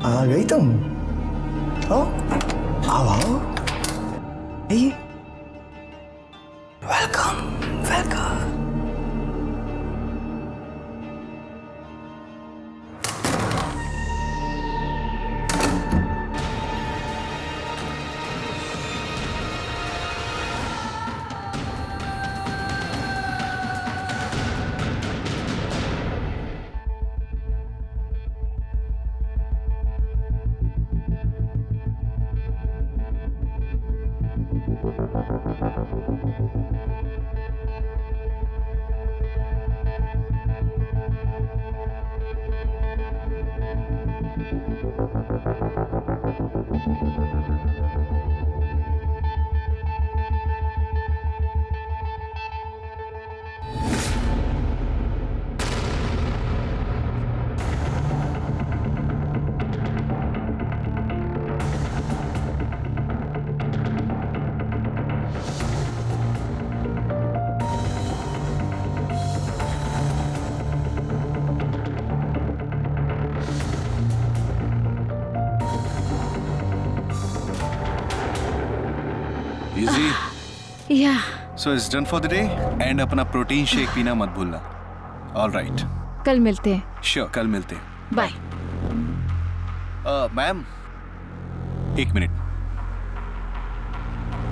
आ गई तुम? आओ आओ आओ। Welcome welcome. Easy. Yeah. So it's done for the day. And अपना प्रोटीन शेक पीना मत भूलना. All right. कल मिलते हैं. Sure. कल मिलते हैं. बाय. मैम, एक मिनट.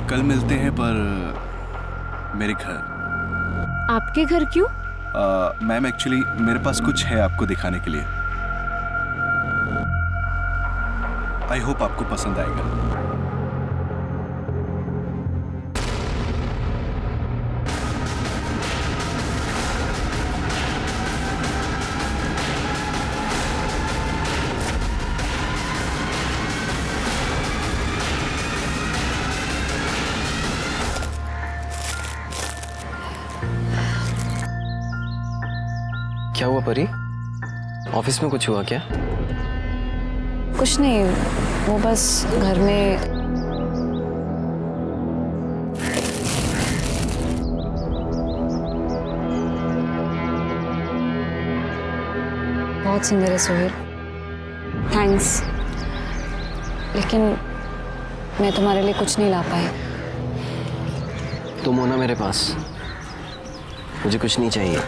कल मिलते हैं पर मेरे घर. आपके घर क्यों? मैम एक्चुअली मेरे पास कुछ है आपको दिखाने के लिए. आई होप आपको पसंद आएगा. क्या हुआ परी? ऑफिस में कुछ हुआ क्या? कुछ नहीं, वो बस घर में बहुत सुंदर है सोहेल, थैंक्स, लेकिन मैं तुम्हारे लिए कुछ नहीं ला पाई. तुम हो ना मेरे पास, मुझे कुछ नहीं चाहिए.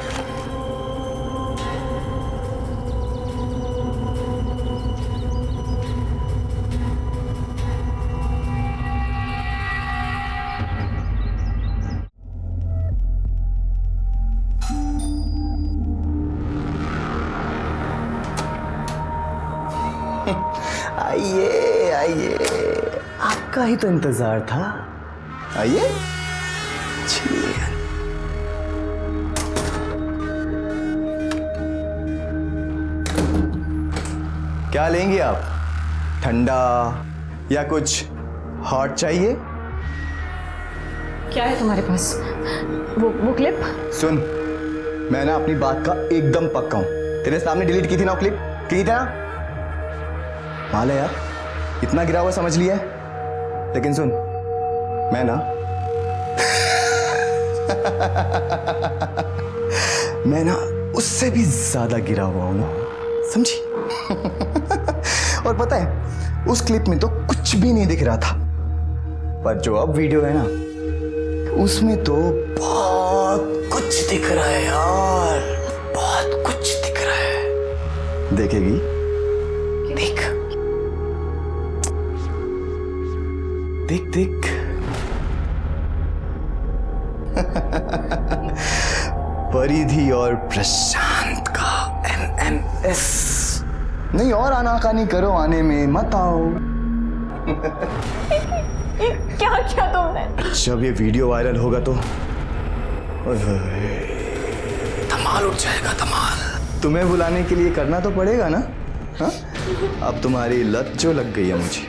आइए आइए, आपका ही तो इंतजार था. आइए. क्या लेंगे आप? ठंडा या कुछ हॉट चाहिए? क्या है तुम्हारे पास? वो क्लिप? सुन, मैं ना अपनी बात का एकदम पक्का हूं. तेरे सामने डिलीट की थी ना वो क्लिप, की थी ना? माल है यार, इतना गिरा हुआ समझ लिया है. लेकिन सुन, मैं ना मैं ना उससे भी ज्यादा गिरा हुआ हूं, समझी? और पता है, उस क्लिप में तो कुछ भी नहीं दिख रहा था, पर जो अब वीडियो है ना, उसमें तो बहुत कुछ दिख रहा है यार, बहुत कुछ दिख रहा है. देखेगी? देख देख देख. परिधि और प्रशांत का MMS. नहीं और आनाकानी करो, आने में मत आओ. क्या क्या तुमने? जब ये वीडियो वायरल होगा तो धमाल उठ जाएगा, धमाल. तुम्हें बुलाने के लिए करना तो पड़ेगा ना. हाँ? अब तुम्हारी लत जो लग गई है मुझे,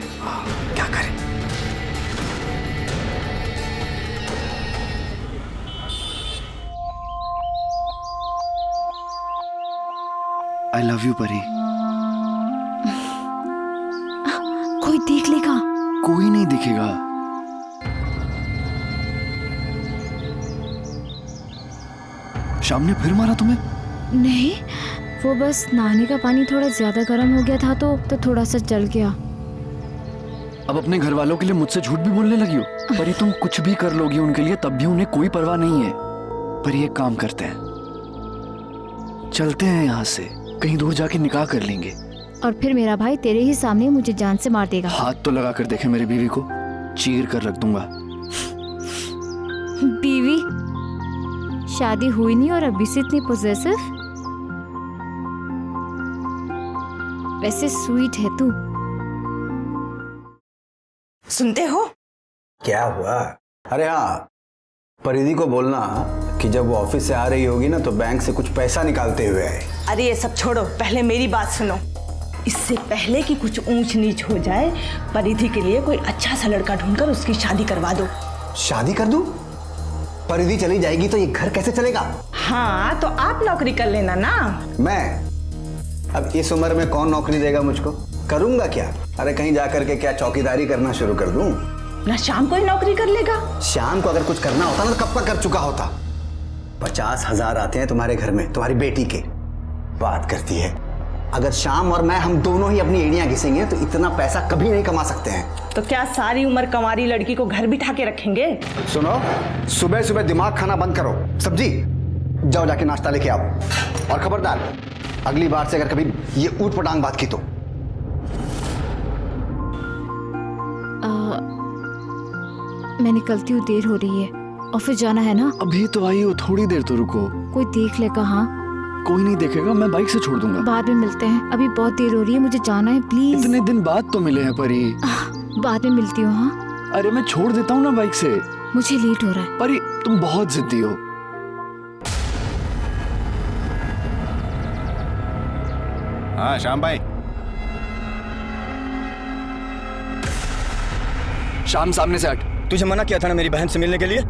क्या करें? आई लव यू परी. कोई देख लेगा? कोई नहीं दिखेगा. शाम ने फिर मारा तुम्हें? नहीं, वो बस नहाने का पानी थोड़ा ज्यादा गर्म हो गया था तो थोड़ा सा जल गया। अब अपने घर वालों के लिए मुझसे झूठ भी बोलने लगी हो। पर ये तुम कुछ भी कर लोगी उनके लिए तब भी उन्हें कोई परवाह नहीं है। पर ये काम करते हैं, चलते हैं यहाँ से, कहीं दूर जाके निकाह कर लेंगे। और फिर मेरा भाई तेरे ही सामने मुझे जान से मार देगा। हाथ तो लगा कर देखे मेरी बीवी को, चीर कर रख दूंगा। बीवी? शादी हुई नहीं और अभी से इतनी पोजेसिव? वैसे स्वीट है तू। सुनते हो? क्या हुआ? अरे हाँ, परिधि को बोलना कि जब वो ऑफिस से आ रही होगी ना तो बैंक से कुछ पैसा निकालते हुए आए। अरे ये सब छोड़ो, पहले मेरी बात सुनो। इससे पहले कि कुछ ऊंच नीच हो जाए, परिधि के लिए कोई अच्छा सा लड़का ढूंढकर उसकी शादी करवा दो। शादी कर दूं? परिधि चली जाएगी तो ये घर कैसे चलेगा? हाँ, तो आप नौकरी कर लेना ना। मैं? अब इस उम्र में कौन नौकरी देगा मुझको? करूंगा क्या? अरे कहीं जाकर के क्या चौकीदारी करना शुरू कर दूं? ना शाम को ही नौकरी कर लेगा। शाम को अगर कुछ करना होता ना तो कब का कर चुका होता। 50,000 आते हैं तुम्हारे घर में तुम्हारी बेटी के, बात करती है। अगर शाम और मैं हम दोनों ही अपनी एड़ियां घिसेंगे तो इतना पैसा कभी नहीं कमा सकते हैं। तो क्या सारी उम्र कंवारी लड़की को घर बिठा के रखेंगे? सुनो, सुबह सुबह दिमाग खाना बंद करो। सब्जी जाओ जाके नाश्ता लेके आओ। और खबरदार, अगली बार से अगर कभी ये ऊट पटांग बात की तो। मैं निकलती हूँ, देर हो रही है, ऑफिस जाना है ना। अभी तो आई हो, थोड़ी देर तो रुको। कोई देख लेगा? हाँ, कोई नहीं देखेगा, मैं बाइक से छोड़ दूंगा। बाद में मिलते हैं, अभी बहुत देर हो रही है, मुझे जाना है प्लीज। इतने दिन बाद तो मिले हैं परी। बाद में मिलती हूँ। हाँ, अरे मैं छोड़ देता हूँ ना बाइक से। मुझे लेट हो रहा है। परी तुम बहुत जिद्दी हो। हाँ श्याम भाई। शाम, सामने से हट। तुझे मना किया था ना मेरी बहन से मिलने के लिए।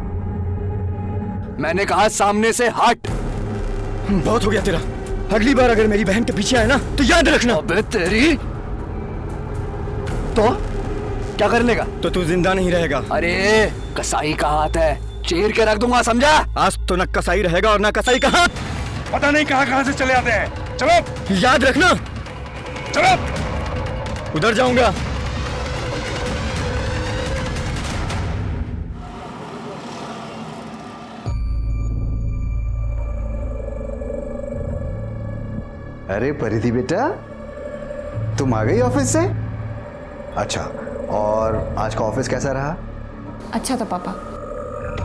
मैंने कहा सामने से हट। बहुत हो गया तेरा। अगली बार अगर मेरी बहन के पीछे आए ना तो याद रखना। अबे तेरी तो क्या कर लेगा? तो तू जिंदा नहीं रहेगा। अरे कसाई का हाथ है, चीर के रख दूंगा, समझा? आज तो न कसाई रहेगा और न कसाई का हाथ। पता नहीं कहाँ से चले आते हैं। चलो याद रखना। चलो। उधर जाऊंगा। अरे परिधि बेटा, तुम आ गई ऑफिस से? अच्छा, और आज का ऑफिस कैसा रहा? अच्छा था पापा।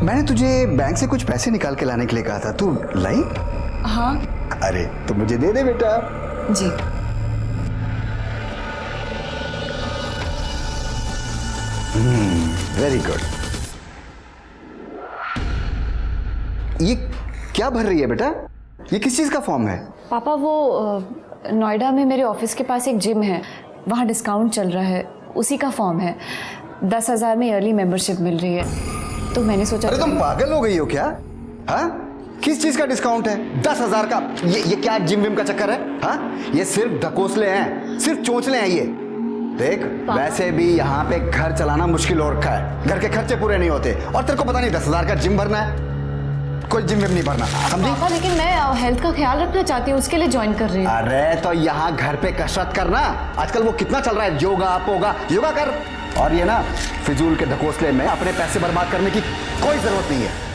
मैंने तुझे बैंक से कुछ पैसे निकाल के लाने के लिए कहा था, तू लाई? हाँ अरे तो मुझे दे दे बेटा। जी। Very good. ये क्या भर रही है बेटा? ये किस चीज का फॉर्म है? पापा वो नोएडा में मेरे ऑफिस के पास एक जिम है, वहाँ डिस्काउंट चल रहा है, उसी का फॉर्म है। 10,000 में ईयरली मेंबरशिप मिल रही है, तो मैंने सोचा। अरे तुम पागल हो गई हो क्या? हाँ, किस चीज का डिस्काउंट है? 10,000 का? ये क्या जिम विम का चक्कर है? हाँ, ये सिर्फ ढकोसले हैं, सिर्फ चोंचले हैं ये। देख, वैसे भी यहाँ पे घर चलाना मुश्किल हो रखा है, घर के खर्चे पूरे नहीं होते, और तेरे को पता नहीं 10,000 का जिम भरना है? कोई जिम विम नहीं भरना, समझी? पापा लेकिन मैं हेल्थ का ख्याल रखना चाहती हूँ, उसके लिए ज्वाइन कर रही हूँ। अरे तो यहाँ घर पे कसरत करना, आजकल वो कितना चल रहा है, योगा पोगा, योगा कर। और ये ना फिजूल के ढकोसले में अपने पैसे बर्बाद करने की कोई जरूरत नहीं है।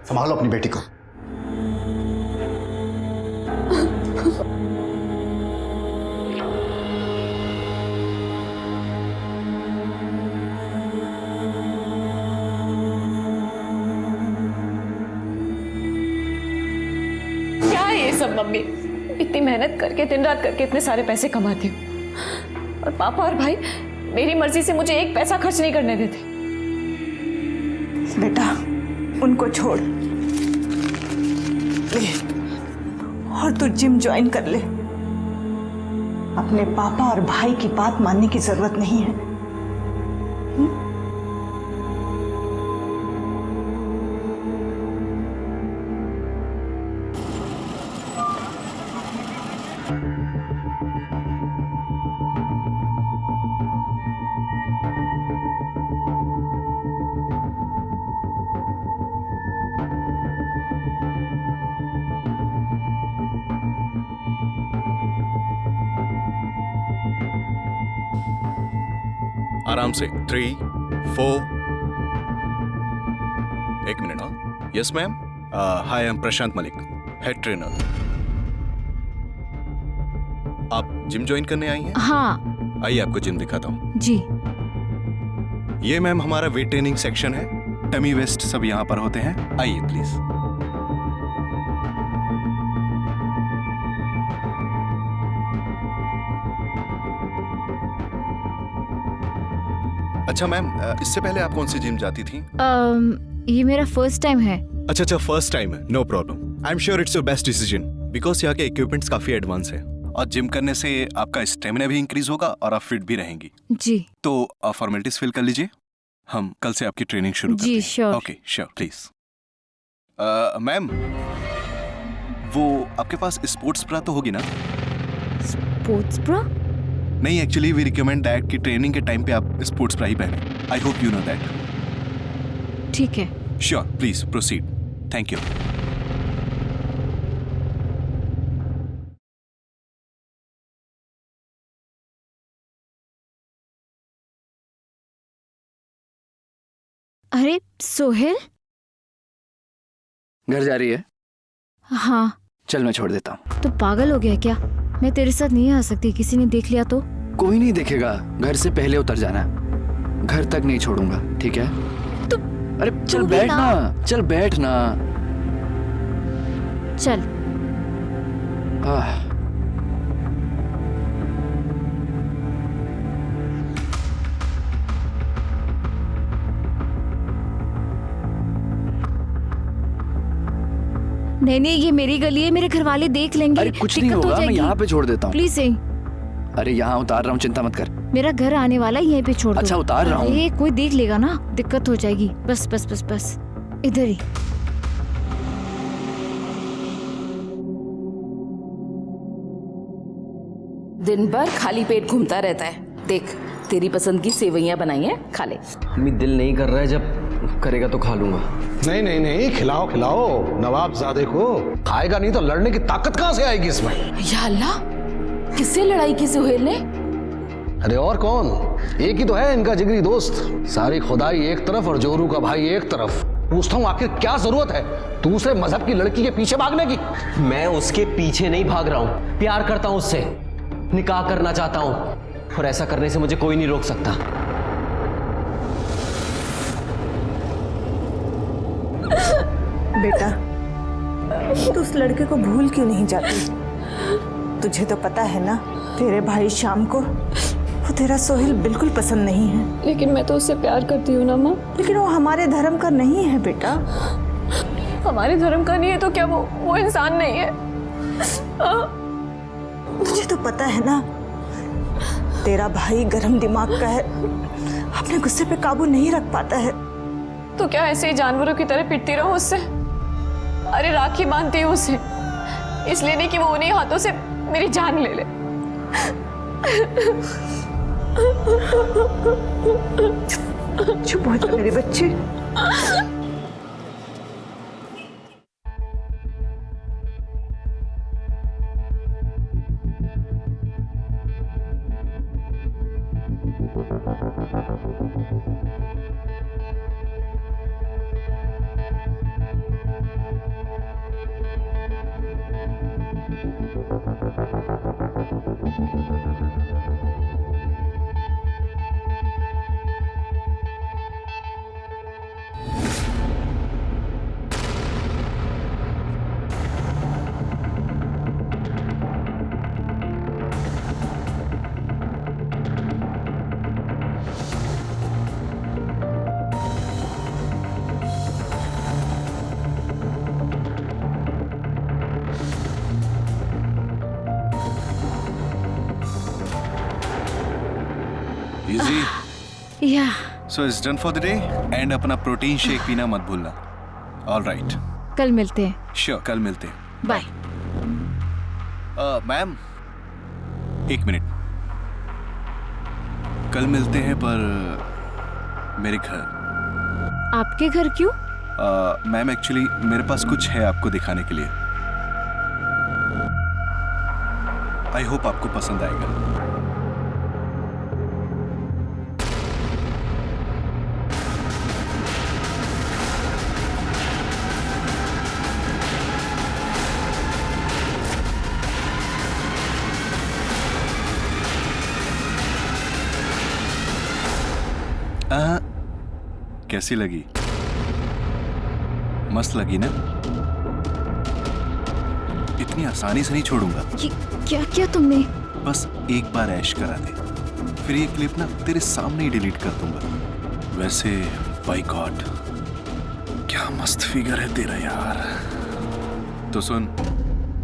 संभालो अपनी बेटी को। क्या है ये सब मम्मी? इतनी मेहनत करके दिन रात करके इतने सारे पैसे कमाती हूँ, और पापा और भाई मेरी मर्जी से मुझे एक पैसा खर्च नहीं करने देते। बेटा उनको छोड़ ले और तू जिम ज्वाइन कर ले। अपने पापा और भाई की बात मानने की जरूरत नहीं है। आराम से 3 4 एक मिनट। हाँ yes ma'am. Hi I am Prashant Malik, head trainer. आप जिम ज्वाइन करने आई हैं? हाँ आइए आपको जिम दिखाता हूँ। जी। ये मैम हमारा वेट ट्रेनिंग सेक्शन है, टमी वेस्ट सब यहाँ पर होते हैं। आइए प्लीज। अच्छा मैम, इससे पहले आप कौन सी जिम जाती थी? ये मेरा फर्स्ट टाइम है। अच्छा फर्स्ट टाइम है, no problem. I am sure it's your best decision because यहाँ के इक्विपमेंट्स काफी एडवांस है और जिम करने से आपका स्टेमिना भी इंक्रीज होगा और आप फिट भी रहेंगी। जी तो फॉर्मेलिटीज फिल कर लीजिए, हम कल से आपकी ट्रेनिंग शुरू करते हैं। जी sure. Okay sure please. Ma'am वो आपके पास स्पोर्ट्स ब्रा तो होगी ना? Sports bra? नहीं, एक्चुअली वी रिकमेंड दैट कि ट्रेनिंग के टाइम पे आप स्पोर्ट्स ब्रा ही पहने। I hope you know that. ठीक है। Sure please proceed. Thank you. अरे सोहेल। घर जा रही है? हाँ। चल मैं छोड़ देता हूँ। तो पागल हो गया क्या? मैं तेरे साथ नहीं आ सकती, किसी ने देख लिया तो? कोई नहीं देखेगा, घर से पहले उतर जाना। घर तक नहीं छोड़ूंगा, ठीक है? तो अरे चल बैठ ना, चल बैठ ना। चल। नहीं, ये मेरी गली है, मेरे घर वाले देख लेंगे। अरे कुछ नहीं होगा, मैं यहाँ पे छोड़ देता हूँ। प्लीज यही। अरे यहाँ उतार रहा हूँ, चिंता मत कर। मेरा घर आने वाला है, यहीं पे छोड़ दो। अच्छा उतार रहा हूँ। ये कोई देख लेगा ना, दिक्कत हो जाएगी। बस बस बस बस इधर ही। दिन भर खाली पेट घूमता रहता है। देख तेरी पसंद की सेवइयां बनाई हैं, खा ले। अम्मी दिल नहीं कर रहा है, जब करेगा तो खा लूंगा। नहीं नहीं नहीं, खिलाओ खिलाओ नवाबजादे को। खाएगा नहीं तो लड़ने की ताकत कहाँ से आएगी इसमें? या अल्लाह, किससे लड़ाई की सुहेल ने? अरे और कौन, एक ही तो है इनका जिगरी दोस्त। सारी खुदाई एक तरफ और जोरू का भाई एक तरफ। पूछता हूँ आखिर क्या जरूरत है दूसरे मजहब की लड़की के पीछे भागने की? मैं उसके पीछे नहीं भाग रहा हूँ, प्यार करता हूँ उससे, निकाह करना चाहता हूँ और ऐसा करने से मुझे कोई नहीं रोक सकता। बेटा तू उस लड़के को भूल क्यों नहीं जाती? तुझे तो पता है ना तेरे भाई श्याम को वो तेरा सोहेल बिल्कुल पसंद नहीं है। लेकिन मैं तो उससे प्यार करती हूँ ना माँ। लेकिन वो हमारे धर्म का नहीं है बेटा। हमारे धर्म का नहीं है तो क्या वो इंसान नहीं है? तुझे तो पता है ना तेरा भाई गरम दिमाग का है, अपने गुस्से पे काबू नहीं रख पाता है। तो क्या ऐसे ही जानवरों की तरह पिटती रहो उससे? अरे राखी बांधती हूँ उसे, इसलिए नहीं कि वो उन्हीं हाथों से मेरी जान ले ले। चुप हो जा मेरे बच्चे। Easy. Yeah. So it's done for the day. And अपना प्रोटीन शेक पीना मत भूलना. All right. कल मिलते हैं। Sure, कल मिलते हैं. बाय। मैम, एक मिनट. कल मिलते हैं पर मेरे घर. आपके घर क्यों? मैम एक्चुअली मेरे पास कुछ है आपको दिखाने के लिए. आई होप आपको पसंद आएगा. कैसी लगी? मस्त लगी ना? इतनी आसानी से नहीं छोड़ूंगा। ये क्या किया तुमने? बस एक बार ऐश करा दे, फिर ये क्लिप ना तेरे सामने ही डिलीट कर दूंगा। वैसे बाय गॉड क्या मस्त फिगर है तेरा यार। तो सुन,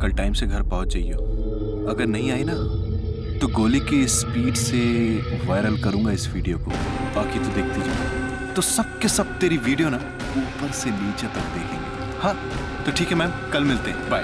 कल टाइम से घर पहुंच जाइयो। अगर नहीं आई ना तो गोली की स्पीड से वायरल करूंगा इस वीडियो को। बाकी तो देखती जाओ। तो सब के सब तेरी वीडियो ना ऊपर से नीचे तक देखेंगे। हाँ तो ठीक है मैम, कल मिलते हैं, बाय।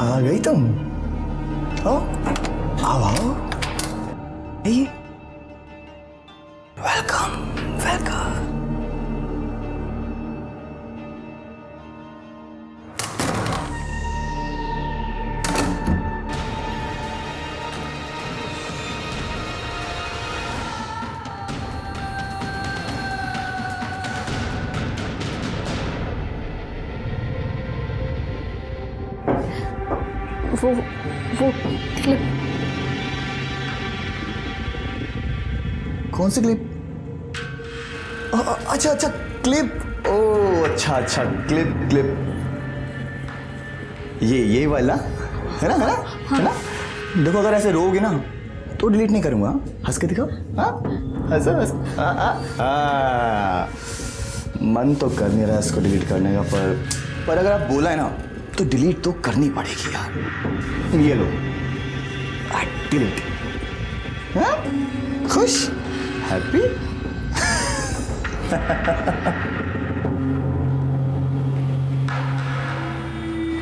आ गई तुम? आओ आओ आओ। Welcome welcome. वो क्लिप कौन सी क्लिप? अच्छा अच्छा क्लिप। ओ अच्छा अच्छा क्लिप क्लिप। ये वाला है ना, है ना? है ना? देखो अगर ऐसे रोगे ना तो डिलीट नहीं करूंगा। हंस के दिखाओ। हाँ हंसो हंस। मन तो कर नहीं रहा इसको डिलीट करने का, पर अगर आप बोला है ना तो डिलीट तो करनी पड़ेगी यार। ये लो डिलीट। हाँ खुश हैप्पी।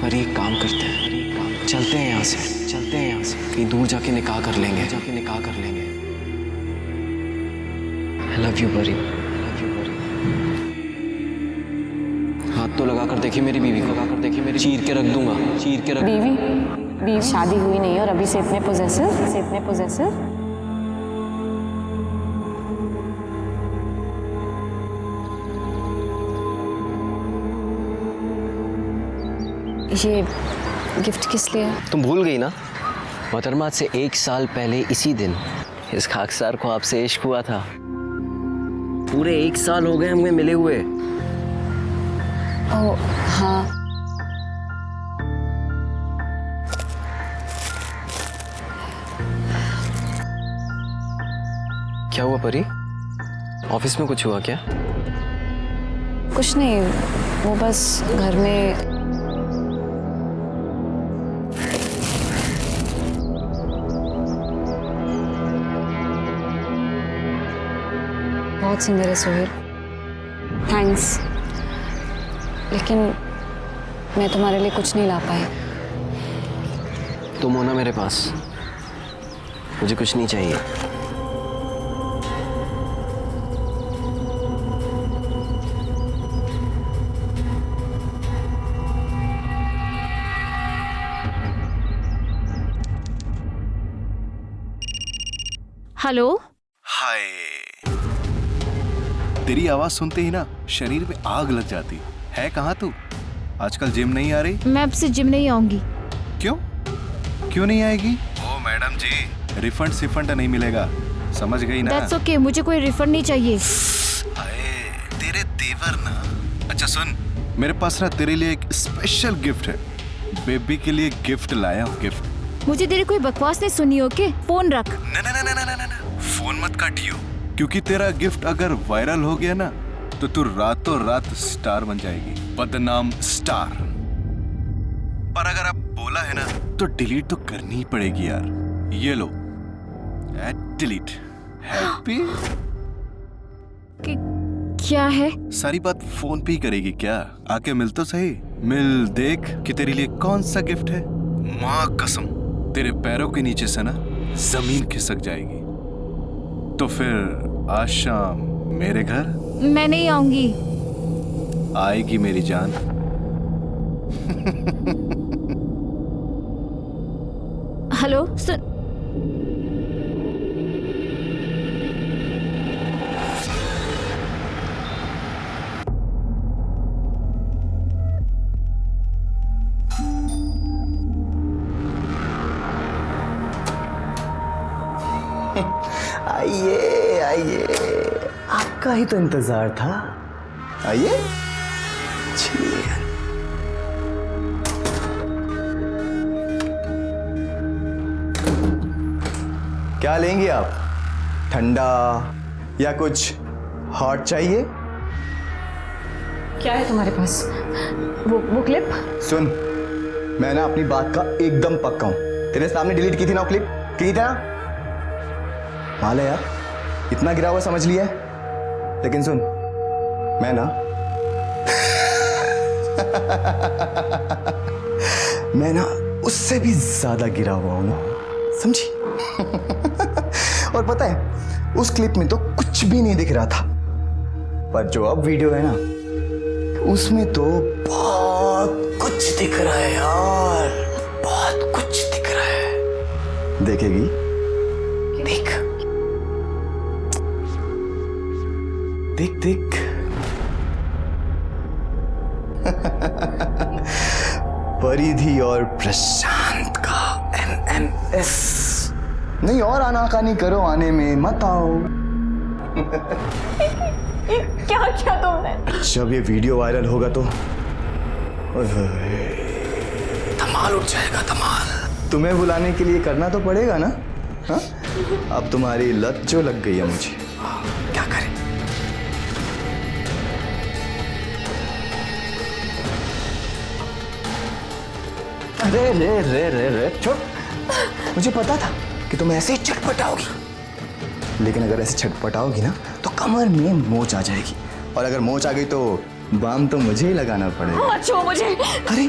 पर एक काम करते हैं, चलते हैं यहाँ से, कहीं दूर जाके निकाह कर लेंगे, I love you परी। हाथ तो लगा कर देखिए मेरी बीवी को, चीर के रख दूंगा। बीवी शादी हुई नहीं है और अभी से इतने पोजेसिव। ये गिफ्ट किस लिए? तुम भूल गई ना, मोहतरमा से 1 साल पहले इसी दिन इस खाकसार को आपसे इश्क हुआ था। पूरे 1 साल हो गए हमें मिले हुए। ओह हाँ। क्या हुआ परी? ऑफिस में कुछ हुआ क्या? कुछ नहीं, वो बस घर में बहुत सुंदर है सोहेल, थैंक्स, लेकिन मैं तुम्हारे लिए कुछ नहीं ला पाई। तुम हो ना मेरे पास, मुझे कुछ नहीं चाहिए। हेलो। हाय। तेरी आवाज सुनते ही ना शरीर में आग लग जाती है। कहाँ तू? आजकल जिम नहीं आ रही? मैं अब से जिम नहीं आऊंगी। क्यों नहीं आएगी? ओ मैडम जी, रिफंड सिफंड नहीं मिलेगा, समझ गई ना? That's okay, मुझे कोई रिफंड नहीं चाहिए। तेरे तेवर ना। अच्छा सुन, मेरे पास ना तेरे लिए एक स्पेशल गिफ्ट है। बेबी के लिए गिफ्ट लाया हूँ, गिफ्ट। मुझे तेरी कोई बकवास नहीं सुनी, ओके? फोन रख। ना, फोन मत काटियो, क्योंकि तेरा गिफ्ट अगर वायरल हो गया ना तो तू रातों रात स्टार बन जाएगी, बदनाम स्टार। पर अगर आप बोला है ना तो डिलीट तो करनी ही पड़ेगी यार। ये लो, डिलीट। हैप्पी? क्या है? सारी बात फोन पे ही करेगी क्या? आके मिल तो सही, मिल देख कि तेरे लिए कौन सा गिफ्ट है। माँ कसम, तेरे पैरों के नीचे से ना जमीन खिसक जाएगी। तो फिर आज शाम मेरे घर? मैं नहीं आऊंगी। आएगी मेरी जान, हेलो सुन। आइए आइए, आपका ही तो इंतजार था। आइए। चलिए। क्या लेंगे आप? ठंडा या कुछ हॉट चाहिए? क्या है तुम्हारे पास? वो क्लिप? सुन, मैं ना अपनी बात का एकदम पक्का हूं। तेरे सामने डिलीट की थी ना वो क्लिप, की थी ना? माल है यार, इतना गिरा हुआ समझ लिया है। लेकिन सुन, मैं ना मैं ना उससे भी ज्यादा गिरा हुआ हूं, समझी? और पता है, उस क्लिप में तो कुछ भी नहीं दिख रहा था, पर जो अब वीडियो है ना, उसमें तो बहुत कुछ दिख रहा है यार, बहुत कुछ दिख रहा है। देखेगी? देख देख देख। परिधि और प्रशांत का MMS। नहीं और आनाकानी करो, आने में मत आओ। क्या क्या तुमने? जब ये वीडियो वायरल होगा तो धमाल उठ जाएगा, धमाल। तुम्हें बुलाने के लिए करना तो पड़ेगा ना? हा? अब तुम्हारी लत जो लग गई है मुझे, क्या करें? अरे रे रे रे रे छोड़। मुझे पता था कि तुम ऐसे ही छटपटाओगी, लेकिन अगर ऐसे छटपटाओगी ना तो कमर में मोच आ जाएगी, और अगर मोच आ गई तो बाम तो मुझे ही लगाना पड़ेगा। छो मुझे। अरे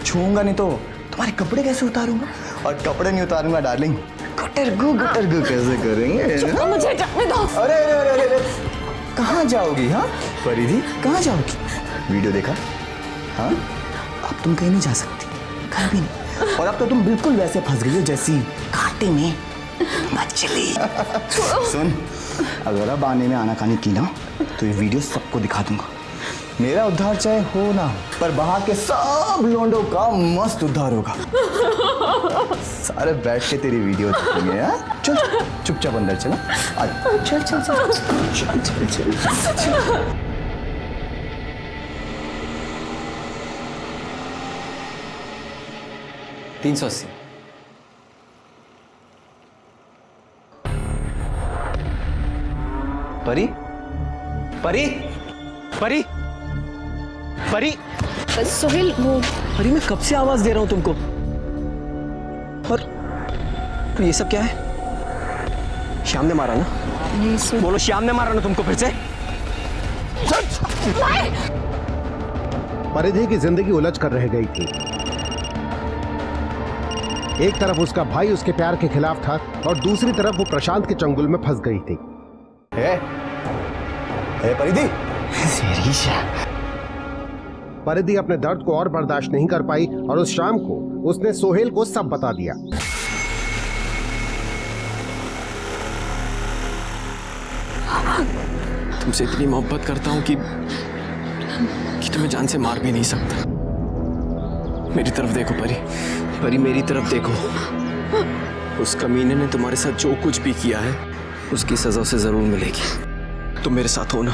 छूंगा नहीं तो तुम्हारे कपड़े कैसे उतारूंगा? और कपड़े नहीं उतारूंगा डार्लिंग, गुटरगु कैसे करेंगे? मुझे जाने दो। अरे अरे अरे अरे, कहाँ जाओगी? हाँ परिधि, कहाँ जाओगी? वीडियो देखा? हाँ, अब तुम कहीं नहीं जा सकती, कहीं भी नहीं। और अब तो तुम बिल्कुल वैसे फंस गई हो जैसी कांटे में मछली। सुन, अगर अब आने में आनाकानी की ना तो ये वीडियो सबको दिखा दूंगा। मेरा उद्धार चाहे हो ना हो, पर बाहर के सब लोंडों का मस्त उद्धार होगा। सारे बैठ के तेरी वीडियो देखेंगे। यार चल चुपचाप अंदर चला। चल चल चल चल चल चल चल। 380। परी परी परी परी सोहेल, वो परी, मैं कब से आवाज दे रहा हूं तुमको, और ये सब क्या है? श्याम ने मारा ना? नहीं बोलो, श्याम ने मारा ना तुमको फिर से? परिधि की जिंदगी उलझ कर रह गई थी। एक तरफ उसका भाई उसके प्यार के खिलाफ था, और दूसरी तरफ वो प्रशांत के चंगुल में फंस गई थी। परिधि, परिधि अपने दर्द को और बर्दाश्त नहीं कर पाई, और उस शाम को उसने सोहेल को सब बता दिया। तुमसे इतनी मोहब्बत करता हूं कि तुम्हें जान से मार भी नहीं सकता। मेरी तरफ देखो परी, परी मेरी तरफ देखो। उस कमीने ने तुम्हारे साथ जो कुछ भी किया है उसकी सजा उसे जरूर मिलेगी। तुम मेरे साथ हो ना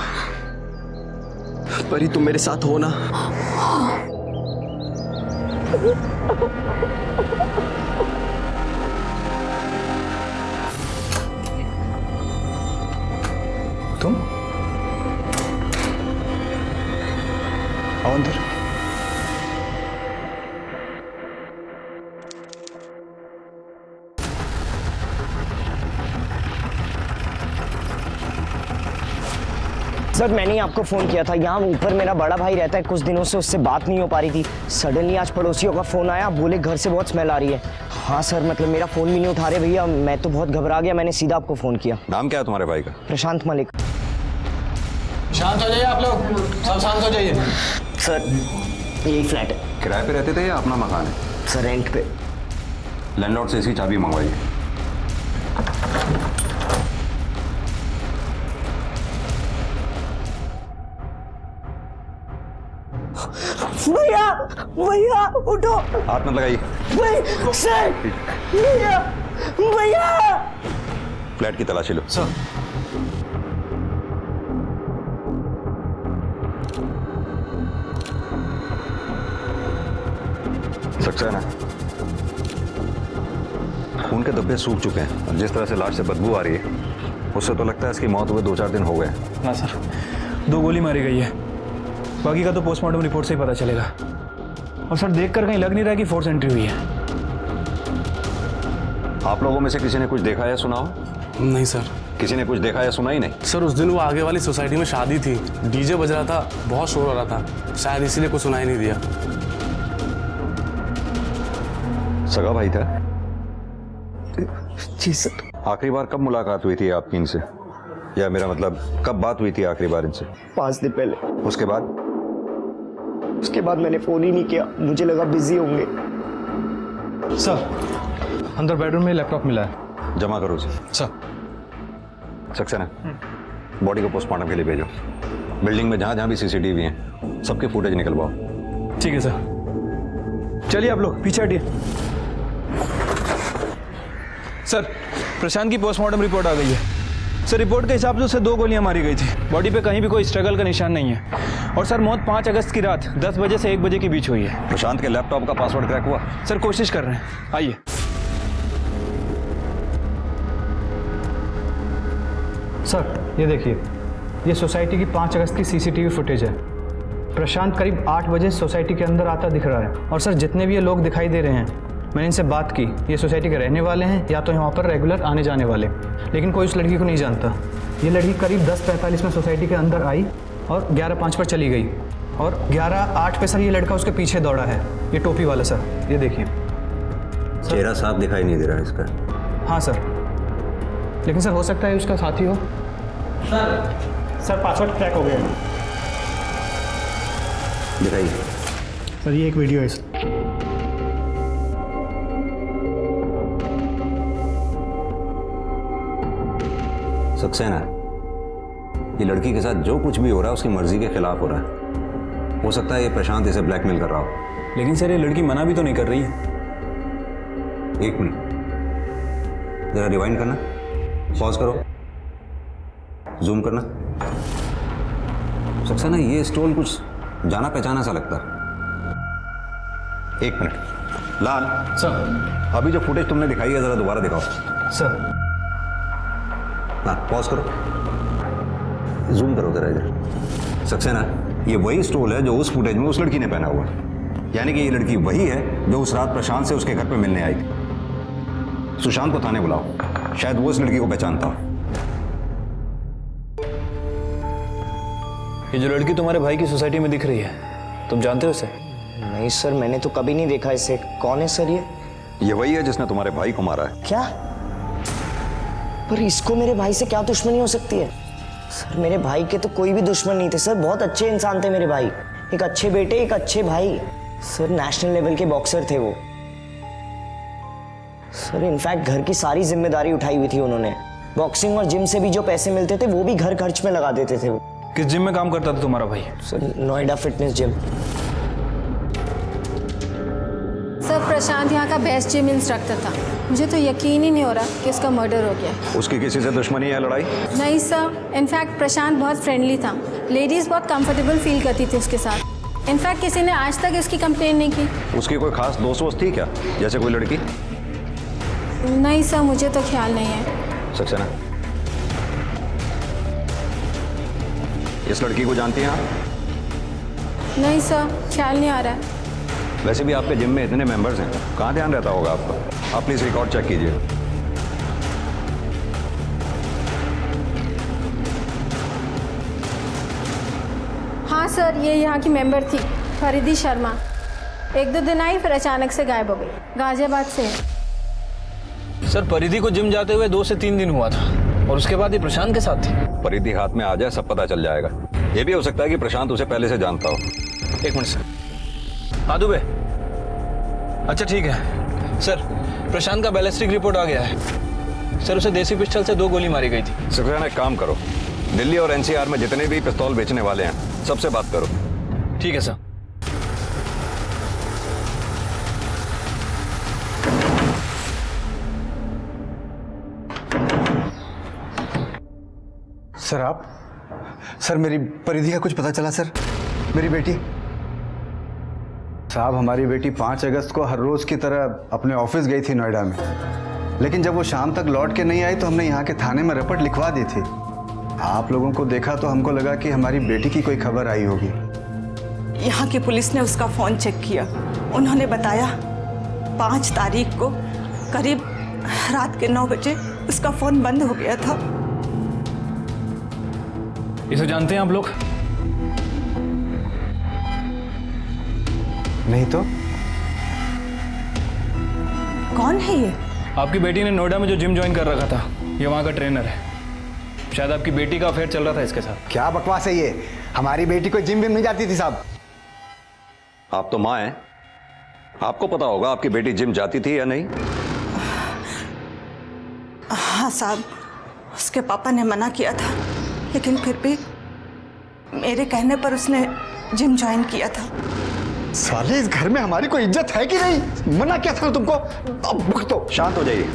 परी, तुम मेरे साथ हो ना? तुम आओ अंदर। सर, मैंने ही आपको फ़ोन किया था। यहाँ ऊपर मेरा बड़ा भाई रहता है, कुछ दिनों से उससे बात नहीं हो पा रही थी। सडनली आज पड़ोसियों का फ़ोन आया, बोले घर से बहुत स्मेल आ रही है। हाँ सर, मतलब मेरा फ़ोन भी नहीं उठा रहे भैया, मैं तो बहुत घबरा गया, मैंने सीधा आपको फ़ोन किया। नाम क्या है तुम्हारे भाई का? प्रशांत मलिक। शांत हो जाइए आप लोग, सब शांत हो जाइए। सर, यही फ्लैट है। किराए पे रहते थे या अपना मकान है? सर रेंट पे। लैंडलॉर्ड से इसकी चाबी मंगवाइए। भैया भैया उठो। हाथ मत लगाइए। भैया भैया। फ्लैट की तलाशी लो। सर सक्सेना, खून के धब्बे सूख चुके हैं और जिस तरह से लाश से बदबू आ रही है उससे तो लगता है इसकी मौत हुए 2-4 दिन हो गए। हाँ सर, 2 गोली मारी गई है, बाकी का तो पोस्टमार्टम रिपोर्ट से ही पता चलेगा। और सर देख कर कहीं लग नहीं रहा कि फोर्स एंट्री हुई है। आप लोगों में से किसी ने कुछ देखा या सुना हो? नहीं सर। किसी ने कुछ देखा या सुना ही नहीं? सर उस दिन वो आगे वाली सोसाइटी में शादी थी, डीजे बज रहा था, बहुत शोर हो रहा था, शायद इसीलिए कुछ सुनाई नहीं दिया। सगा भाई था? जी सर। आखिरी बार कब मुलाकात हुई थी आपकी इनसे, या मेरा मतलब कब बात हुई थी आखिरी बार इनसे? 5 दिन पहले। उसके बाद? उसके बाद मैंने फोन ही नहीं किया, मुझे लगा बिजी होंगे। सर अंदर बेडरूम में लैपटॉप मिला है। जमा करो उसे। सर। सक्सेना, बॉडी को पोस्टमार्टम के लिए भेजो। बिल्डिंग में जहां जहां भी सीसीटीवी हैं सबके फुटेज निकलवाओ। ठीक है सर। चलिए आप लोग पीछे हटिए। सर प्रशांत की पोस्टमार्टम रिपोर्ट आ गई है। सर रिपोर्ट के हिसाब से उसे 2 गोलियां मारी गई थी, बॉडी पे कहीं भी कोई स्ट्रगल का निशान नहीं है। और सर मौत 5 अगस्त की रात 10 बजे से 1 बजे के बीच हुई है। प्रशांत के लैपटॉप का पासवर्ड क्रैक हुआ? सर कोशिश कर रहे हैं, आइए। सर ये देखिए, ये सोसाइटी की 5 अगस्त की सीसीटीवी फुटेज है। प्रशांत करीब 8 बजे सोसाइटी के अंदर आता दिख रहा है। और सर जितने भी ये लोग दिखाई दे रहे हैं, मैंने इनसे बात की, ये सोसाइटी के रहने वाले हैं या तो यहाँ पर रेगुलर आने जाने वाले, लेकिन कोई उस लड़की को नहीं जानता। ये लड़की करीब 10:45 में सोसाइटी के अंदर आई और 11:05 पर चली गई। और 11:08 पे सर ये लड़का उसके पीछे दौड़ा है, ये टोपी वाला सर, ये देखिए। चेहरा साफ दिखाई नहीं दे रहा है इसका। हाँ सर, लेकिन सर हो सकता है उसका साथी हो। सर पासवर्ड क्रैक हो गया है। दिखाइए। सर ये एक वीडियो है सर। सक्सेना, ये लड़की के साथ जो कुछ भी हो रहा है उसकी मर्जी के खिलाफ हो रहा है। हो सकता है ये प्रशांत इसे ब्लैकमेल कर रहा हो। लेकिन सर ये लड़की मना भी तो नहीं कर रही है। 1 मिनट, जरा रिवाइंड करना, पॉज करो, जूम करना। सक्सेना, ये स्टोन कुछ जाना पहचाना सा लगता है। 1 मिनट, लाल सर। अभी जो फुटेज तुमने दिखाई है जरा दोबारा दिखाओ। सर हाँ, पॉज करो, जूम करो जरा इधर। सक्सेना, ये वही स्टोल है जो उस फुटेज में उस लड़की ने पहना हुआ है। यानी कि ये लड़की वही है जो उस रात प्रशांत से उसके घर पे मिलने आई थी। सुशांत को थाने बुलाओ, शायद वो इस लड़की को पहचानता हो। ये जो लड़की तुम्हारे भाई की सोसाइटी में दिख रही है, तुम जानते हो इसे? नहीं सर, मैंने तो कभी नहीं देखा इसे। कौन है सर ये वही है जिसने तुम्हारे भाई को मारा है। क्या? पर इसको मेरे भाई से क्या दुश्मनी हो सकती है? सर मेरे भाई के तो कोई भी दुश्मन नहीं थे सर, बहुत अच्छे इंसान थे मेरे भाई, एक अच्छे बेटे, एक अच्छे भाई। सर नेशनल लेवल के बॉक्सर थे वो। सर इनफैक्ट घर की सारी जिम्मेदारी उठाई हुई थी उन्होंने। बॉक्सिंग और जिम से भी जो पैसे मिलते थे वो भी घर खर्च में लगा देते थे वो। किस जिम में काम करता था तुम्हारा भाई? Sir Noida fitness gym. Sir Prashant यहाँ का बेस्ट जिम इंस्ट्रक्टर था। मुझे तो यकीन ही नहीं हो रहा कि उसका मर्डर हो गया। उसकी किसी से दुश्मनी है, लड़ाई? नहीं सर, इनफैक्ट प्रशांत बहुत फ्रेंडली था, लेडीज़ बहुत कंफर्टेबल फील करती थी उसके साथ। इनफैक्ट किसी ने आज तक इसकी कंप्लेन नहीं की। उसकी कोई खास दोस्त वोस्त थी क्या, जैसे कोई लड़की? नहीं सर, मुझे तो ख्याल नहीं है। सक्सेना, इस लड़की को जानती हैं आप? नहीं सर, ख्याल नहीं आ रहा है। वैसे भी आपके जिम में इतने मेंबर्स हैं, कहाँ ध्यान रहता होगा आपका? आप प्लीज रिकॉर्ड चेक कीजिए। हाँ सर, ये यहाँ की मेंबर थी, फरीदी शर्मा। 1-2 दिन आई, फिर अचानक से गायब हो गई। गाजियाबाद से है। सर परिधि को जिम जाते हुए 2 से 3 दिन हुआ था, और उसके बाद ये प्रशांत के साथ थी। परिधि हाथ में आ जाए सब पता चल जाएगा। ये भी हो सकता है कि प्रशांत उसे पहले से जानता हो। 1 मिनट सर। हाँ दुबे, अच्छा ठीक है सर। प्रशांत का बैलिस्टिक रिपोर्ट आ गया है सर। उसे देसी पिस्टल से 2 गोली मारी गई थी। सक्सेना, एक काम करो, दिल्ली और एनसीआर में जितने भी पिस्तौल बेचने वाले हैं सबसे बात करो। ठीक है सर। सर आप, सर मेरी परिधि का कुछ पता चला सर? मेरी बेटी साहब, हमारी बेटी 5 अगस्त को हर रोज की तरह अपने ऑफिस गई थी नोएडा में, लेकिन जब वो शाम तक लौट के नहीं आई तो हमने यहाँ के थाने में रिपोर्ट लिखवा दी थी। आप लोगों को देखा तो हमको लगा कि हमारी बेटी की कोई खबर आई होगी। यहाँ की पुलिस ने उसका फ़ोन चेक किया। उन्होंने बताया 5 तारीख को करीब रात के 9 बजे उसका फ़ोन बंद हो गया था। इसे जानते हैं आप लोग? नहीं तो कौन है ये? आपकी बेटी ने नोएडा में जो जिम ज्वाइन कर रखा था, ये वहाँ का ट्रेनर है। शायद आपकी बेटी का अफेयर चल रहा था इसके साथ। क्या बकवास है ये? हमारी बेटी को जिम विम नहीं जाती थी साहब। आप तो माँ हैं, आपको पता होगा आपकी बेटी जिम जाती थी या नहीं? हाँ साहब, उसके पापा ने मना किया था, लेकिन फिर भी मेरे कहने पर उसने जिम ज्वाइन किया था। साले, इस घर में हमारी कोई इज्जत है कि नहीं? मना क्या था तुमको? अब भुगतो। शांत हो जाइए,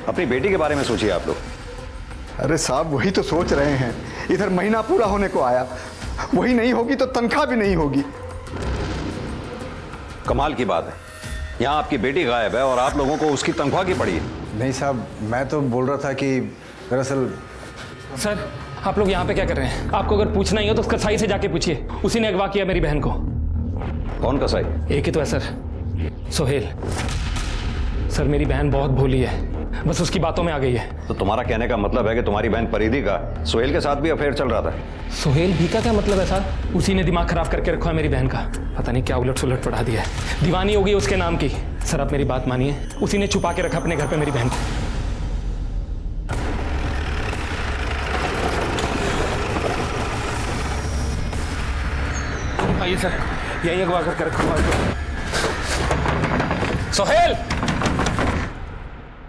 अपनी बेटी के बारे में सोचिए आप लोग। अरे साहब, वही तो सोच रहे हैं। इधर महीना पूरा होने को आया, वही नहीं होगी तो तनख्वाह भी नहीं होगी। कमाल की बात है, यहाँ आपकी बेटी गायब है और आप लोगों को उसकी तनख्वाह की पड़ी है। नहीं साहब, मैं तो बोल रहा था कि दरअसल। सर, आप लोग यहाँ पे क्या कर रहे हैं? आपको अगर पूछना ही हो तो कसाई से जाके पूछिए, उसी ने अगवा किया मेरी बहन को। कौन कसाई? एक ही तो है सर, सोहेल। सर मेरी बहन बहुत भोली है, बस उसकी बातों में आ गई है। तो तुम्हारा कहने का मतलब है कि तुम्हारी बहन परिधि का सोहेल के साथ भी अफेयर चल रहा था? सोहेल भी का क्या मतलब है सर? उसी ने दिमाग खराब करके रखा है मेरी बहन का। पता नहीं क्या उलट सुलट पढ़ा दिया है, दीवानी हो गई उसके नाम की। सर आप मेरी बात मानिए, उसी ने छुपा के रखा अपने घर पे मेरी बहन को। आइए सर, यही अगवा करके रखा। सोहेल,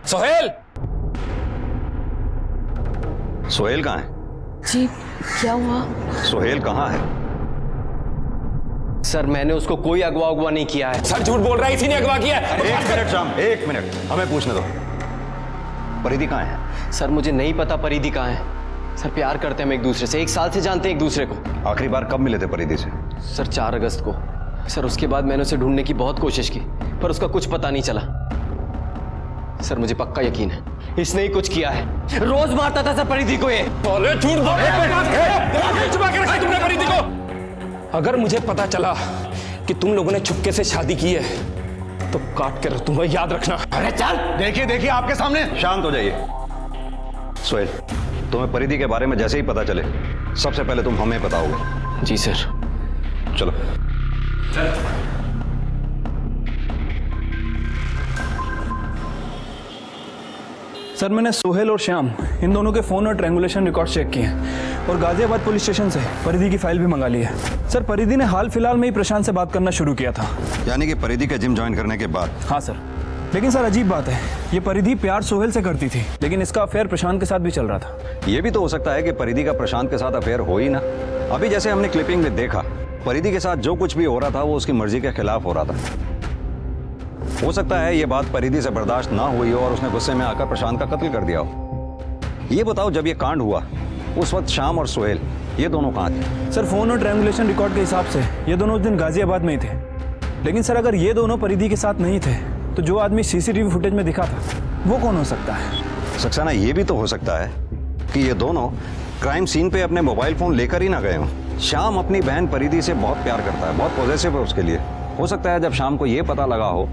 सोहेल, सोहेल कहाँ है? जी क्या हुआ? सोहेल कहाँ है? सर मैंने उसको कोई अगवा नहीं किया है। सर झूठ बोल रहा है, इसी ने अगवा किया है। 1 मिनट शाम, 1 मिनट, हमें पूछने दो। परिधि कहाँ है? सर मुझे नहीं पता परिधि कहाँ है। सर प्यार करते हैं हम एक दूसरे से, 1 साल से जानते हैं एक दूसरे को। आखिरी बार कब मिले थे परिधि से? सर 4 अगस्त को। सर उसके बाद मैंने उसे ढूंढने की बहुत कोशिश की, पर उसका कुछ पता नहीं चला। सर मुझे पक्का यकीन है इसने ही कुछ किया है। रोज मारता था सर परिधि को ये। झूठ बोल छुपा के रखा तुमने परिधि को। अगर मुझे पता चला कि तुम लोगों ने चुपके से शादी की है तो काट कर तुम्हें याद रखना। अरे चल, देखिए देखिए आपके सामने। शांत हो जाइए। सोहेल, तुम्हें परिधि के बारे में जैसे ही पता चले सबसे पहले तुम हमें बताओगे। जी सर। चलो। सर मैंने सोहेल और श्याम इन दोनों के फोन और ट्रैंगुलेशन रिकॉर्ड चेक किए हैं और गाजियाबाद पुलिस स्टेशन से परिधि की फाइल भी मंगा ली है। सर परिधि ने हाल फिलहाल में ही प्रशांत से बात करना शुरू किया था। यानी कि परिधि का जिम ज्वाइन करने के बाद? हाँ सर, लेकिन सर अजीब बात है, ये परिधि प्यार सोहेल से करती थी, लेकिन इसका अफेयर प्रशांत के साथ भी चल रहा था। ये भी तो हो सकता है कि परिधि का प्रशांत के साथ अफेयर हो ही ना। अभी जैसे हमने क्लिपिंग में देखा, परिधि के साथ जो कुछ भी हो रहा था वो उसकी मर्जी के खिलाफ हो रहा था। हो सकता है ये बात परिधि से बर्दाश्त ना हुई हो और उसने गुस्से में आकर प्रशांत का कत्ल कर दिया हो। ये बताओ, जब ये कांड हुआ उस वक्त श्याम और सोहेल ये दोनों कहाँ थे? सर फोन और ट्रैंगुलेशन रिकॉर्ड के हिसाब से ये दोनों उस दिन गाजियाबाद में ही थे, लेकिन सर अगर ये दोनों परिधि के साथ नहीं थे तो जो आदमी सीसीटीवी फुटेज में दिखा था वो कौन हो सकता है? सक्सेना, ये भी तो हो सकता है कि ये दोनों क्राइम सीन पे अपने मोबाइल फोन लेकर ही ना गए हों। श्याम अपनी बहन परिधि से बहुत प्यार करता है, बहुत पॉजिटिव है उसके लिए। हो सकता है जब शाम को ये पता लगा हो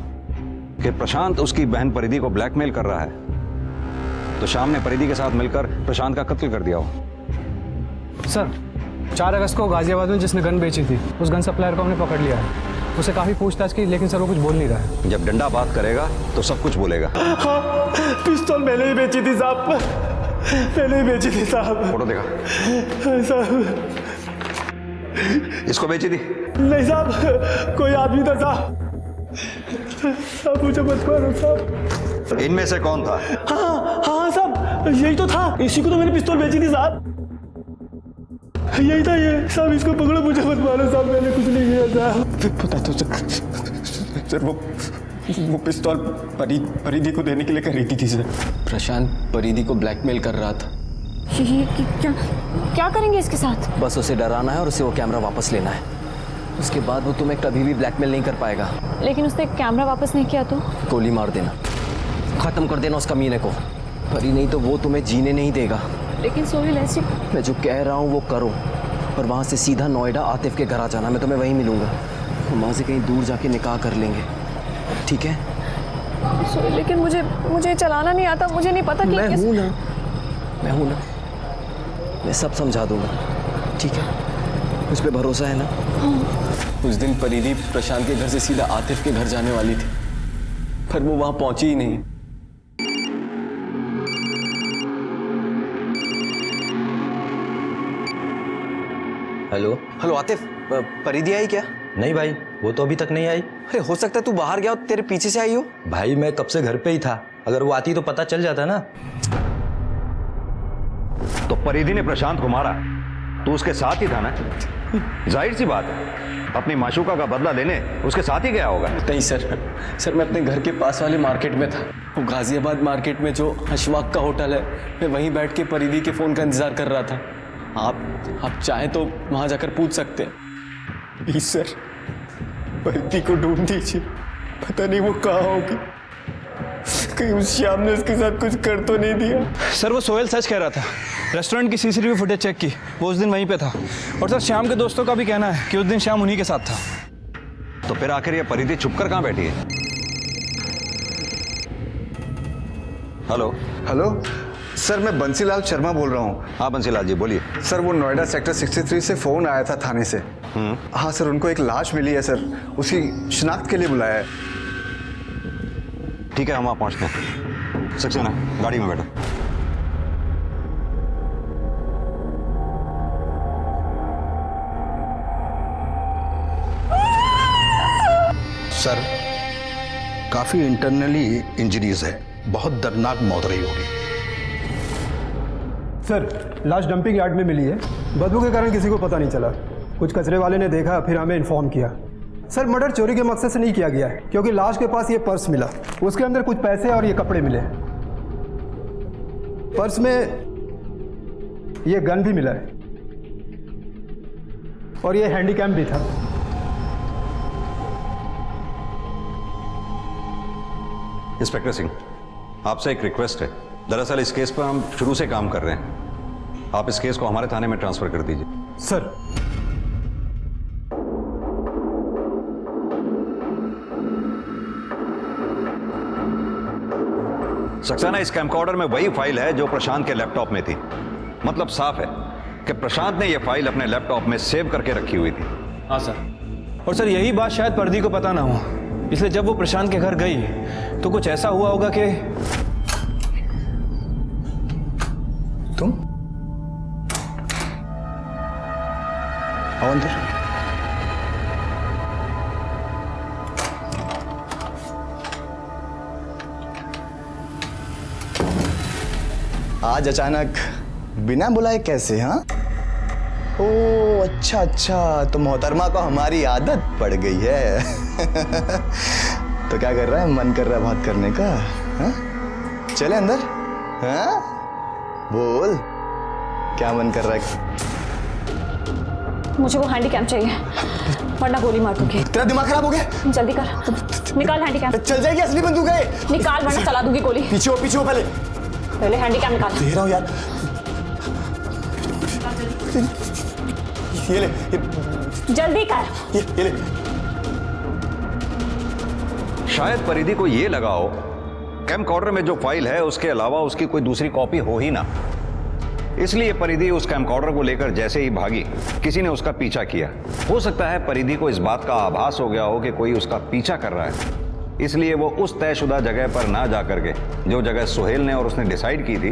कि प्रशांत उसकी बहन परिधि को ब्लैकमेल कर रहा है तो शाम ने परिधि के साथ मिलकर प्रशांत का कत्ल कर दिया हो। सर 4 अगस्त को गाजियाबाद में जिसने गन बेची थी उस गन सप्लायर को हमने पकड़ लिया है। उसे काफी पूछताछ की, लेकिन सर वो कुछ बोल नहीं रहा है। जब डंडा बात करेगा तो सब कुछ बोलेगा। पिस्तौल पहले ही बेची थी साहब, पहले ही बेची थी साहब। फोटो देखा? साहब इसको बेची थी? नहीं साहब, कोई आदमी था साहब, मुझे मत मारो साहब। इनमें से कौन था? हाँ साहब, यही तो था, इसी को तो मैंने पिस्तौल बेची थी साहब, यही था ये साहब, इसको पकड़ो, मुझे मत मारो साहब, मैंने कुछ नहीं किया साहब। पता तो सर वो पिस्तौल परिधि को देने के लिए खरीदी थी सर। प्रशांत परिधि को ब्लैकमेल कर रहा था। ये क्या करेंगे इसके साथ? बस उसे डराना है और उसे वो कैमरा वापस लेना है। उसके बाद वो तुम्हें कभी भी ब्लैकमेल नहीं कर पाएगा। लेकिन उसने कैमरा वापस नहीं किया तो? गोली मार देना, खत्म कर देना उस कमीने को। परी नहीं तो वो तुम्हें जीने नहीं देगा। लेकिन सोहेल ऐसी, मैं जो कह रहा हूँ वो करो, और वहाँ से सीधा नोएडा आतिफ के घर आ जाना। मैं तुम्हें वहीं मिलूंगा, वहाँ से कहीं दूर जाके निकाह कर लेंगे, ठीक है? सोहेल लेकिन मुझे चलाना नहीं आता, मुझे नहीं पता कि मैं हूँ ना, मैं सब समझा दूंगा, ठीक है? मुझ पे भरोसा है ना? हाँ। उस दिन परिधि प्रशांत के घर से सीधा आतिफ के घर जाने वाली थी, पर वो वहां पहुंची ही नहीं। हेलो आतिफ, परिधि आई क्या? नहीं भाई, वो तो अभी तक नहीं आई। अरे हो सकता है तू बाहर गया हो, तेरे पीछे से आई हो। भाई मैं कब से घर पे ही था, अगर वो आती तो पता चल जाता ना। तो परिधि ने प्रशांत को मारा, तू उसके साथ ही था ना? जाहिर सी बात है, अपनी माशूका का बदला लेने उसके साथ ही गया होगा। नहीं सर, मैं अपने घर के पास वाले मार्केट में था। वो गाजियाबाद मार्केट में जो अशवाक का होटल है, मैं वहीं बैठ के परिधि के फ़ोन का इंतज़ार कर रहा था। आप चाहें तो वहाँ जाकर पूछ सकते हैं। प्लीज सर, परिधि को ढूंढ दीजिए, पता नहीं वो कहाँ होगी, कहीं उस श्याम ने उसके साथ कुछ कर तो नहीं दिया। सर वो सोहेल सच कह रहा था, रेस्टोरेंट की सीसीटीवी फुटेज चेक की, वो उस दिन वहीं पे था। और सर श्याम के दोस्तों का भी कहना है कि उस दिन श्याम उन्हीं के साथ था। तो फिर आखिर ये परिधि छुपकर कहाँ बैठी है? हेलो सर, मैं बंसीलाल शर्मा बोल रहा हूँ। हाँ बंसीलाल जी बोलिए। सर वो नोएडा सेक्टर 63 से फ़ोन आया था थाने से। हाँ सर, उनको एक लाश मिली है सर, उसकी शिनाख्त के लिए बुलाया है। ठीक है, हम वहाँ पहुँचते हैं। सक्सेना, गाड़ी में बैठो। सर काफी इंटरनली इंजरीज है, बहुत दर्दनाक मौत रही होगी। सर लाश डंपिंग यार्ड में मिली है, बदबू के कारण किसी को पता नहीं चला। कुछ कचरे वाले ने देखा, फिर हमें इन्फॉर्म किया। सर मर्डर चोरी के मकसद से नहीं किया गया है, क्योंकि लाश के पास ये पर्स मिला, उसके अंदर कुछ पैसे और ये कपड़े मिले। पर्स में ये गन भी मिला है और ये हैंडीकैम भी था। इंस्पेक्टर सिंह, आपसे एक रिक्वेस्ट है। दरअसल इस केस पर हम शुरू से काम कर रहे हैं, आप इस केस को हमारे थाने में ट्रांसफर कर दीजिए। सर सक्सेना, इस कैमकॉर्डर में वही फाइल है जो प्रशांत के लैपटॉप में थी। मतलब साफ है कि प्रशांत ने यह फाइल अपने लैपटॉप में सेव करके रखी हुई थी। हाँ सर, और सर यही बात शायद परिधि को पता ना हो, इसलिए जब वो प्रशांत के घर गई तो कुछ ऐसा हुआ होगा कि तुम आओ अंदर। आज अचानक बिना बुलाए कैसे? हाँ, ओ अच्छा, तो मोहतरमा को हमारी आदत पड़ गई है। तो क्या कर रहा है, मन कर रहा है बात करने का? हाँ? चले अंदर। हाँ? बोल, क्या मन कर रहा है? मुझे वो हैंडीकैम चाहिए, वरना गोली मार दूंगी। तेरा दिमाग खराब हो गया? जल्दी कर, निकाल हैंडीकैम। चल जाएगी, असली बंदूक है। निकाल वरना चला दूंगी गोली। पीछे हो पहले हैंडीकैम निकाल। दे रहा हूँ यार, ये ले, जल्दी कर। ये ले। शायद परिधि को यह लगा हो कैमकॉर्डर में जो फाइल है उसके अलावा उसकी कोई दूसरी कॉपी हो ही ना, इसलिए परिधि उस कैमकॉर्डर को लेकर जैसे ही भागी, किसी ने उसका पीछा किया। हो सकता है परिधि को इस बात का आभास हो गया हो कि कोई उसका पीछा कर रहा है, इसलिए वो उस तयशुदा जगह पर ना जाकर के, जो जगह सोहेल ने और उसने डिसाइड की थी,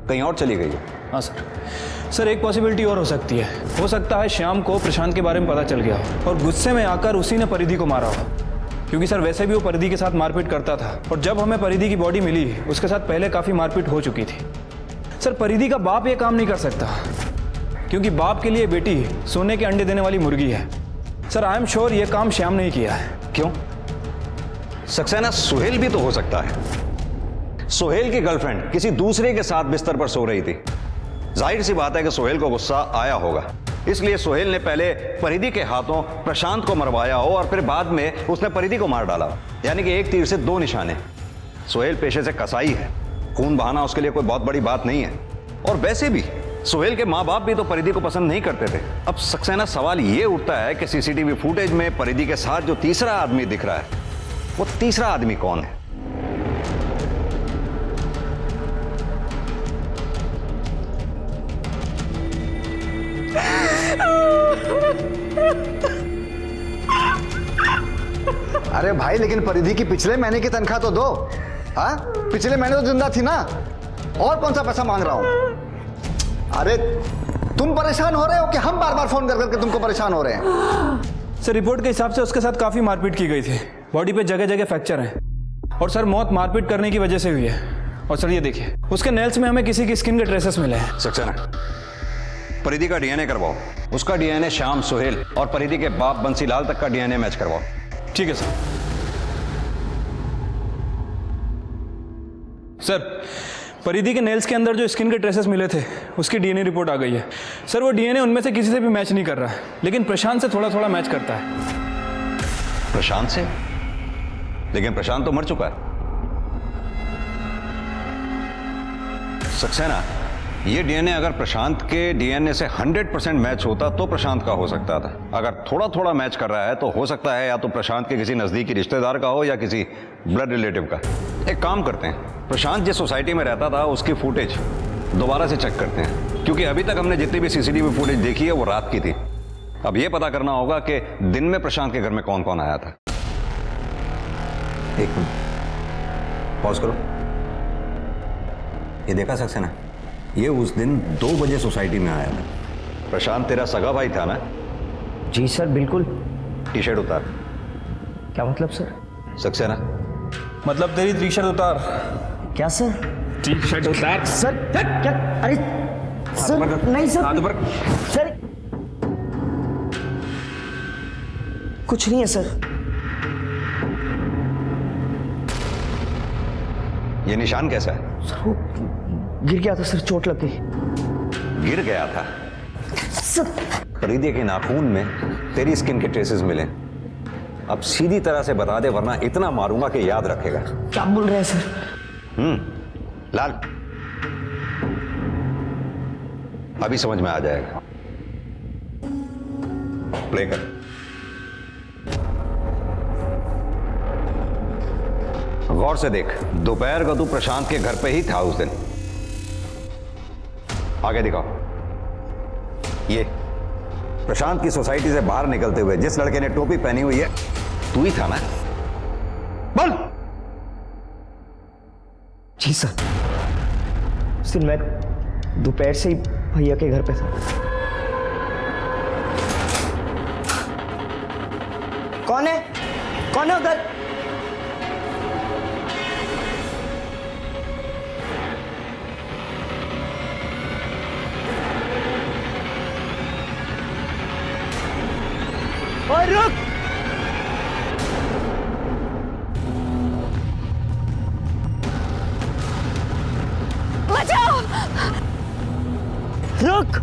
कहीं और चली गई। हाँ सर, एक पॉसिबिलिटी और हो सकती है। हो सकता है श्याम को प्रशांत के बारे में पता चल गया हो और गुस्से में आकर उसी ने परिधि को मारा हो, क्योंकि सर वैसे भी वो परिधि के साथ मारपीट करता था और जब हमें परिधि की बॉडी मिली उसके साथ पहले काफ़ी मारपीट हो चुकी थी। सर परिधि का बाप ये काम नहीं कर सकता, क्योंकि बाप के लिए बेटी सोने के अंडे देने वाली मुर्गी है। सर आई एम श्योर ये काम श्याम ने ही किया है। क्यों? सक्सेना, सुहेल भी तो हो सकता है। सुहेल की गर्लफ्रेंड किसी दूसरे के साथ बिस्तर पर सो रही थी। जाहिर सी बात है कि सुहेल को गुस्सा आया होगा, इसलिए सुहेल ने पहले परिधि के हाथों प्रशांत को मरवाया हो और फिर बाद में उसने परिधि को मार डाला। यानी कि एक तीर से दो निशाने। सुहेल पेशे से कसाई है, खून बहाना उसके लिए कोई बहुत बड़ी बात नहीं है। और वैसे भी सुहेल के माँ बाप भी तो परिधि को पसंद नहीं करते थे। अब सक्सेना, सवाल ये उठता है कि सीसीटीवी फुटेज में परिधि के साथ जो तीसरा आदमी दिख रहा है, वो तीसरा आदमी कौन है? अरे भाई, लेकिन परिधि की पिछले महीने की तनख्वाह तो दो। हाँ, पिछले महीने तो जिंदा थी ना, और कौन सा पैसा मांग रहा हूं? अरे तुम परेशान हो रहे हो कि हम बार बार फोन कर करके तुमको परेशान हो रहे हैं? सर रिपोर्ट के हिसाब से उसके साथ काफ़ी मारपीट की गई थी, बॉडी पे जगह जगह फ्रैक्चर है और सर मौत मारपीट करने की वजह से हुई है। और सर ये देखिए, उसके नेल्स में हमें किसी की स्किन के ट्रेसेस मिले हैं। सक्सेना, परिधि का डीएनए करवाओ। उसका डीएनए श्याम, सुहेल और परिधि के बाप बंसीलाल तक का डीएनए मैच करवाओ। ठीक है सर। सर परिधि के नेल्स के अंदर जो स्किन के ट्रेसेस मिले थे उसकी डीएनए रिपोर्ट आ गई है। सर वो डीएनए उनमें से किसी से भी मैच नहीं कर रहा है, लेकिन प्रशांत से थोड़ा थोड़ा मैच करता है। प्रशांत से? लेकिन प्रशांत तो मर चुका है। सक्सेना, ये डीएनए अगर प्रशांत के डीएनए से 100% मैच होता तो प्रशांत का हो सकता था। अगर थोड़ा थोड़ा मैच कर रहा है तो हो सकता है या तो प्रशांत के किसी नजदीकी रिश्तेदार का हो या किसी ब्लड रिलेटिव का। एक काम करते हैं, प्रशांत जिस सोसाइटी में रहता था उसकी फुटेज दोबारा से चेक करते हैं, क्योंकि अभी तक हमने जितनी भी सीसीटीवी फुटेज देखी है वो रात की थी। अब ये पता करना होगा कि दिन में प्रशांत के घर में कौन कौन आया था। एक मिनट पॉज करो। ये देखा सक्सेना, ये उस दिन 2 बजे सोसाइटी में आया था। प्रशांत तेरा सगा भाई था ना? जी सर, बिल्कुल। टी शर्ट उतार। क्या मतलब सर? सक्सेना, मतलब तेरी टी शर्ट उतार। क्या सर? टी शर्ट उतार। सर क्या? अरे सर नहीं सर, सर कुछ नहीं है सर। ये निशान कैसा है? सर वो गिर गया था सर, चोट लग गई। गिर गया था? सर परिधि के नाखून में तेरी स्किन के ट्रेसेस मिले। अब सीधी तरह से बता दे, वरना इतना मारूंगा कि याद रखेगा। क्या बोल रहे हैं सर? लाल, अभी समझ में आ जाएगा। प्ले कर। गौर से देख, दोपहर को तू प्रशांत के घर पे ही था उस दिन। आगे दिखाओ। ये प्रशांत की सोसाइटी से बाहर निकलते हुए जिस लड़के ने टोपी पहनी हुई है, तू ही था ना? बोल। जी सर, उस दिन मैं दोपहर से ही भैया के घर पे था। कौन है? कौन है उधर? और रुक! बचाओ! रुक!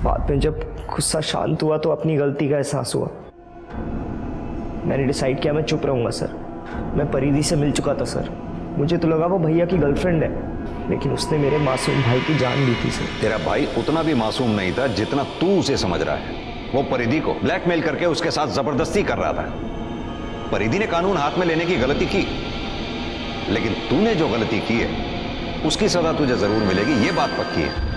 बाद में जब गुस्सा शांत हुआ तो अपनी गलती का एहसास हुआ। मैंने डिसाइड किया मैं चुप रहूंगा सर। मैं परिधि से मिल चुका था सर। मुझे तो लगा वो भैया की गर्लफ्रेंड है, लेकिन उसने मेरे मासूम भाई की जान ली थी सर। तेरा भाई उतना भी मासूम नहीं था जितना तू उसे समझ रहा है। वो परिधि को ब्लैकमेल करके उसके साथ जबरदस्ती कर रहा था। परिधि ने कानून हाथ में लेने की गलती की, लेकिन तूने जो गलती की है उसकी सजा तुझे जरूर मिलेगी, ये बात पक्की है।